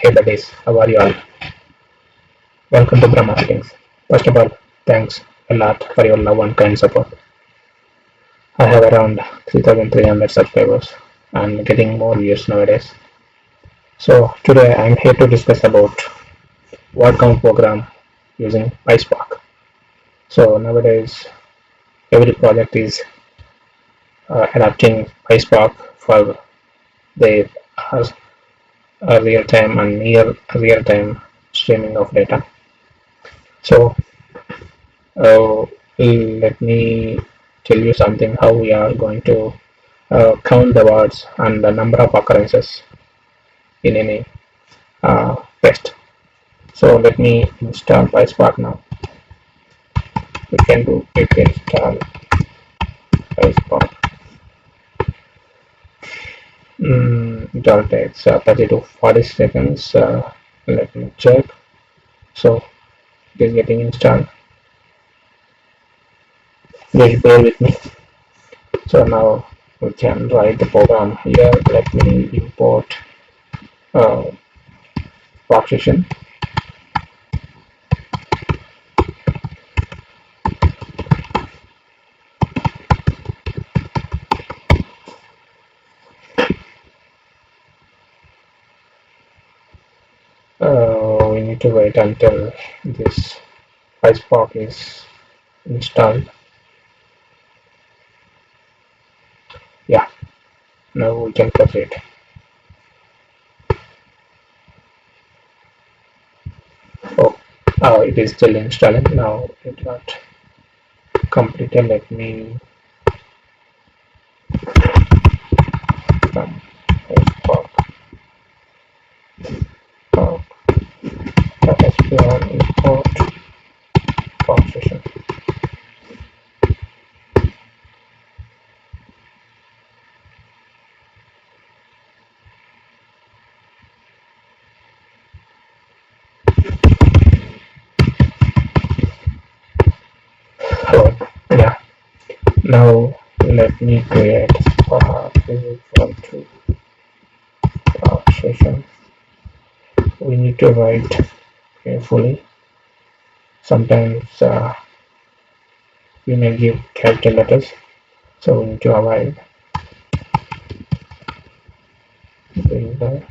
Hey buddies, how are you all? Welcome to Brahma Meetings. First of all, thanks a lot for your love and kind support. I have around 3,300 subscribers and getting more views nowadays. So today I'm here to discuss about word count program using PySpark. So nowadays every project is adapting PySpark for the uh, real-time and near real-time streaming of data. So Uh, let me tell you something how we are going to count the words and the number of occurrences in any text. So let me install PySpark now. We can do quick install PySpark. It all takes 30 to 40 seconds. Let me check. So it is getting installed. Just bear with me. So now we can write the program here. Let me import uh, Spark session. We need to wait until this PySpark is installed. Yeah, now we can proceed. Oh, it is still installing. Now it got completed. Let me from PySpark SPR import function. Oh, yeah. Now let me create Spark is equal to Spark session. We need to write carefully. Sometimes we may give capital letters, so we need to avoid doing that.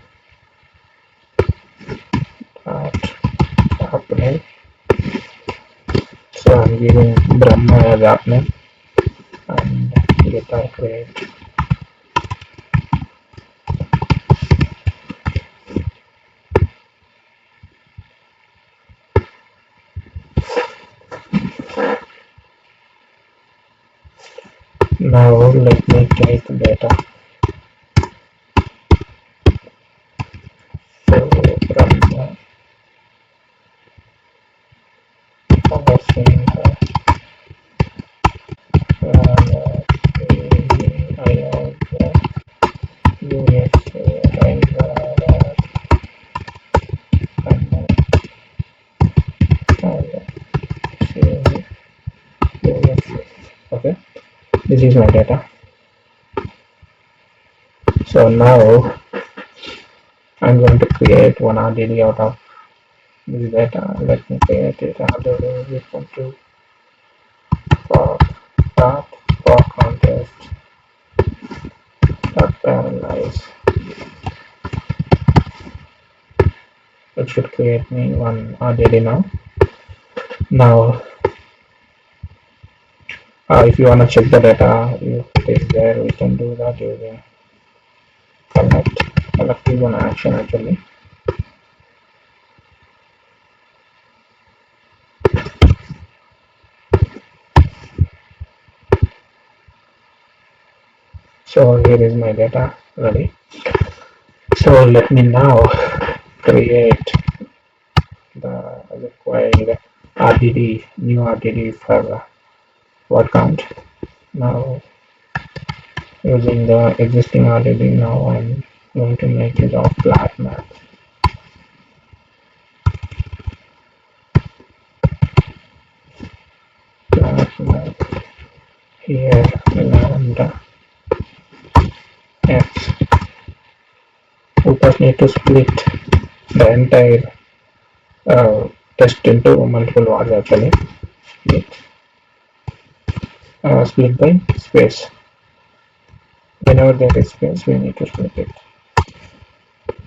Happening. So I'm giving Brahma as app name and data create. Now let me take data. So Brahma passing okay, this is my data. So now I'm going to create one RDD out of this data. Let me create it. RDD is equal to for start for contest dot parallelize. It should create me one RDD now. Now, if you want to check the data, if it is there, we can do that using collect. Collect is one action actually. So here is my data ready. So let me now create the required RDD, new RDD for word count. Now using the existing RDD, now I'm going to make it of flat map. Flat map here lambda x. We first need to split the entire test into multiple words actually. Split by space. Whenever there is space, we need to split it.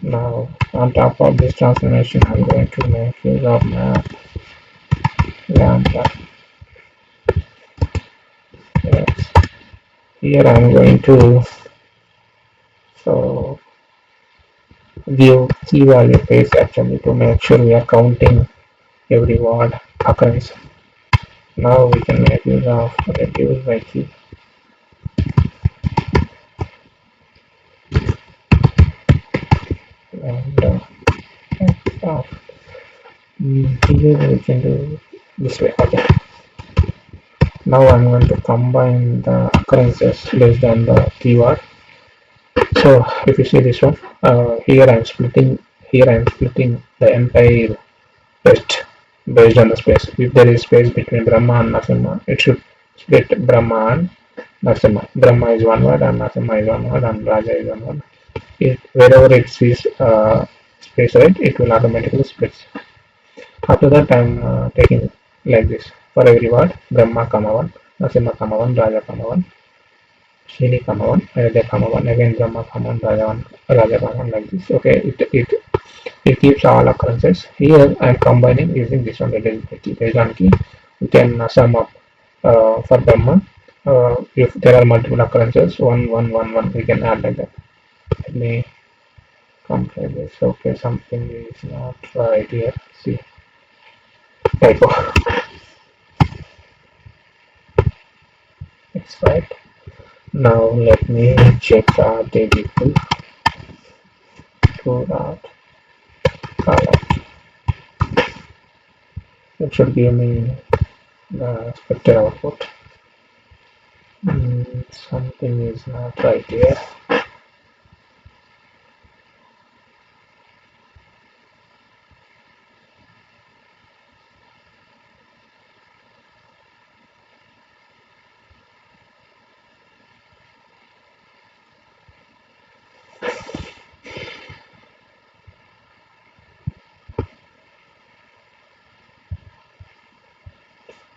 Now, on top of this transformation, I'm going to make use of map lambda. Yes. Here I'm going to so view key value pairs actually to make sure we are counting every word occurrence. Now we can make use of reduce by key and of here we can do this way. Okay. Now I'm going to combine the occurrences based on the keyword. So if you see this one, here I'm splitting the entire test based on the space. If there is space between Brahma and Nasimha, it should split Brahma and Nasimha. Brahma is one word and Nasimha is one word and Raja is one word. Wherever it sees space, right, it will automatically split. After that, I'm taking like this for every word: Brahma, comma one, Nasimha, comma one, Raja, comma one, Shini, comma one, Ayodhya, comma one, again Brahma, comma one, Raja, comma one, like this. Okay, it keeps all occurrences. Here I'm combining using this one, the Dejan key. We can sum up for Brahma. If there are multiple occurrences, 1, 1, 1, 1, we can add like that. Let me compare this. Okay, something is not right here. See, typo. It's right. Now let me check the table to that color. It should give me the expected output. Something is not right here.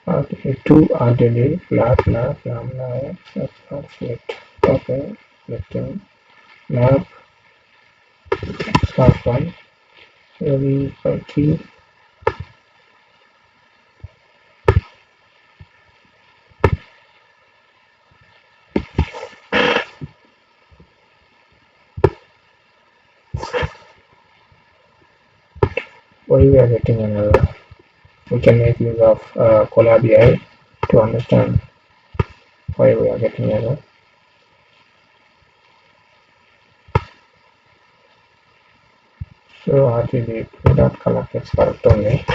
RTD2 RTD flat lambda x not split. Okay, splitting map start one very key. Why we are getting an error? We can make use of Colab AI to understand why we are getting error. So RTD2 dot collect is correct only.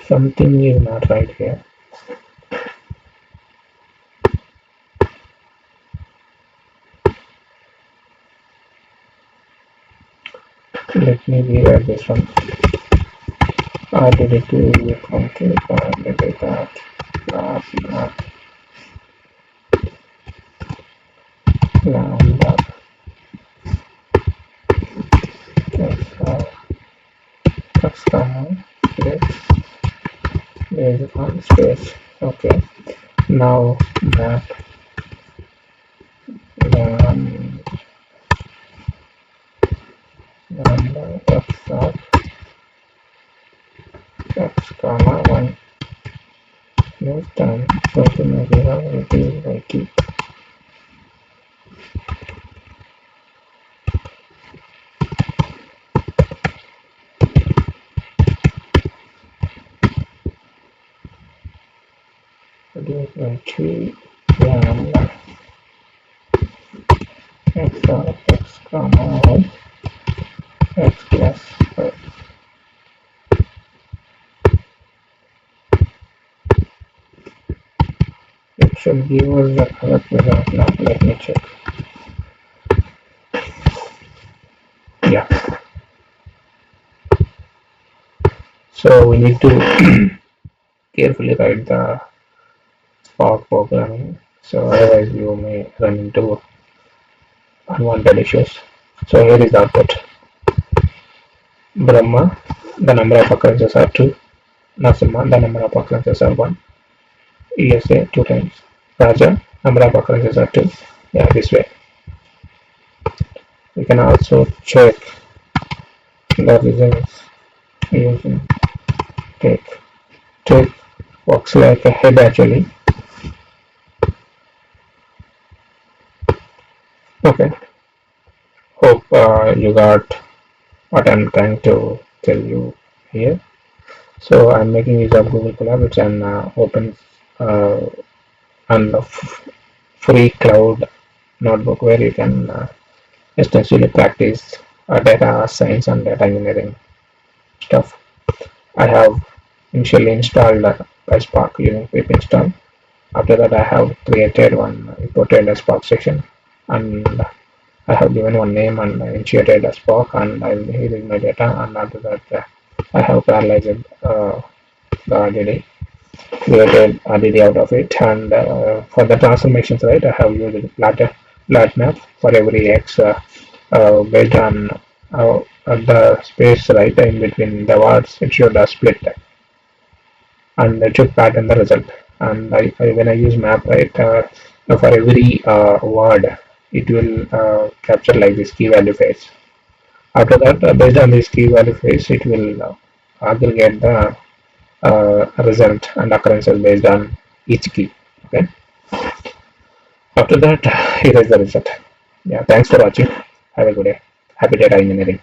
Something is not right here. Let me rewrite this one. RTD2 is equal to RTD dot lambda x comma based on space. Okay. Now map lambda x of x comma 1 this time so to make it is by key. Reduce by key lambda x of x comma 1 x plus 5. It should give us the correct result now. Let me check. Yeah. So we need to carefully write the Spark programming. So otherwise you may run into unwanted issues. So here is the output. Brahma, the number of occurrences are 2. Nasimha, the number of occurrences are 1. ESA 2 times. Raja, number of occurrences are 2. Yeah, this way. We can also check the results using take. Take works like a head actually. Okay, hope you got what I'm trying to tell you here. So I'm making use of Google Colab, which is an open uh, and free cloud notebook where you can essentially practice data science and data engineering stuff. I have initially installed PySpark using pip install. After that, I have created one imported a Spark section, and I have given one name and initiated a Spark, and I'm hearing my data. And after that, I have parallelized the RDD, created RDD out of it, and for the transformations, right, I have used lat map for every x based on the space right in between the words. It should split and it should pattern the result. And when I use map, right, for every word, it will capture like this key value phase. After that, based on this key value phase, it will aggregate the result and occurrences based on each key. Okay. After that, here is the result. Yeah. Thanks for watching. Have a good day. Happy data engineering.